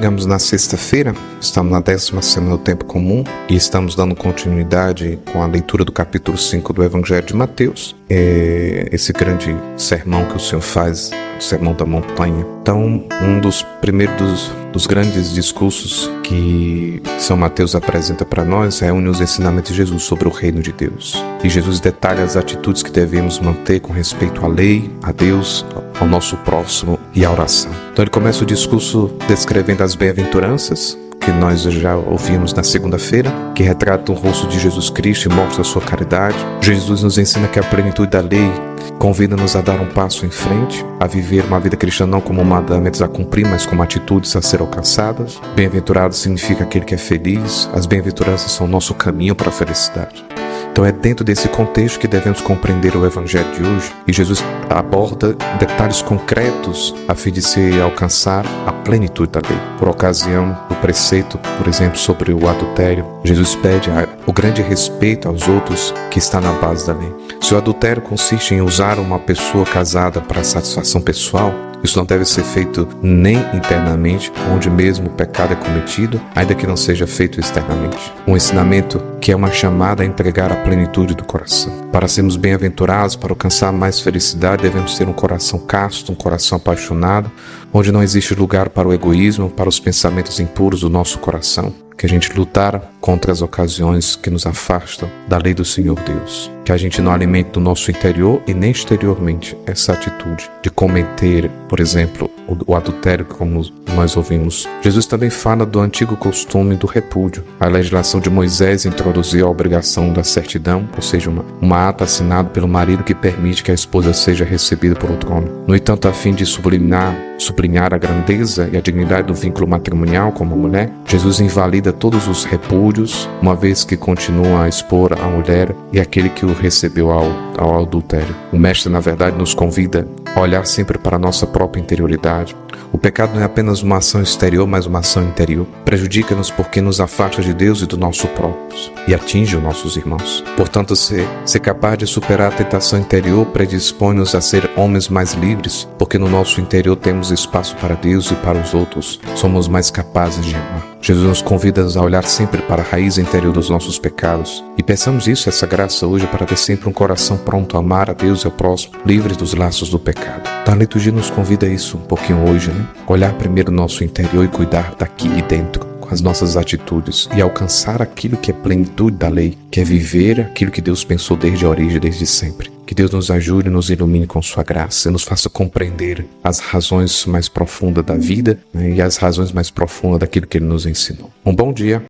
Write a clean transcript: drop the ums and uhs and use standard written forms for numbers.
chegamos na sexta-feira, estamos na 10ª semana do Tempo Comum e estamos dando continuidade com a leitura do capítulo 5 do Evangelho de Mateus. Esse grande sermão que o Senhor faz, o Sermão da Montanha. Então, um dos primeiros dos grandes discursos que São Mateus apresenta para nós reúne os ensinamentos de Jesus sobre o reino de Deus. E Jesus detalha as atitudes que devemos manter com respeito à lei, a Deus, ao nosso próximo e à oração. Então ele começa o discurso descrevendo as bem-aventuranças, que nós já ouvimos na segunda-feira, que retrata o rosto de Jesus Cristo e mostra a sua caridade. Jesus nos ensina que a plenitude da lei convida-nos a dar um passo em frente, a viver uma vida cristã não como mandamentos a cumprir, mas como atitudes a ser alcançadas. Bem-aventurado significa aquele que é feliz. As bem-aventuranças são o nosso caminho para a felicidade. Então é dentro desse contexto que devemos compreender o Evangelho de hoje. E Jesus aborda detalhes concretos a fim de se alcançar a plenitude da lei. Por ocasião do preceito, por exemplo, sobre o adultério, Jesus pede o grande respeito aos outros que está na base da lei. Se o adultério consiste em usar uma pessoa casada para satisfação pessoal, isso não deve ser feito nem internamente, onde mesmo o pecado é cometido, ainda que não seja feito externamente. Um ensinamento que é uma chamada a entregar a plenitude do coração. Para sermos bem-aventurados, para alcançar mais felicidade, devemos ter um coração casto, um coração apaixonado, onde não existe lugar para o egoísmo, para os pensamentos impuros do nosso coração. Que a gente lutar contra as ocasiões que nos afastam da lei do Senhor Deus. Que a gente não alimente no nosso interior e nem exteriormente essa atitude de cometer, por exemplo, o adultério, como nós ouvimos. Jesus também fala do antigo costume do repúdio. A legislação de Moisés introduziu a obrigação da certidão, ou seja, uma ata assinada pelo marido que permite que a esposa seja recebida por outro homem. No entanto, a fim de sublinhar a grandeza e a dignidade do vínculo matrimonial com uma mulher, Jesus invalida todos os repúdios, uma vez que continua a expor a mulher e aquele que o recebeu ao adultério. O Mestre, na verdade, nos convida a olhar sempre para a nossa própria interioridade. O pecado não é apenas uma ação exterior, mas uma ação interior. Prejudica-nos porque nos afasta de Deus e do nosso próprio e atinge os nossos irmãos. Portanto, ser capaz de superar a tentação interior predispõe-nos a ser homens mais livres, porque no nosso interior temos espaço para Deus e para os outros. Somos mais capazes de amar. Jesus nos convida a olhar sempre para a raiz interior dos nossos pecados. E peçamos essa graça hoje, para ter sempre um coração pronto a amar a Deus e ao próximo, livres dos laços do pecado. Então a liturgia nos convida a isso um pouquinho hoje, né? Olhar primeiro o nosso interior e cuidar daqui e dentro, com as nossas atitudes, e alcançar aquilo que é plenitude da lei, que é viver aquilo que Deus pensou desde a origem, desde sempre. Que Deus nos ajude e nos ilumine com sua graça e nos faça compreender as razões mais profundas da vida, né, e as razões mais profundas daquilo que Ele nos ensinou. Um bom dia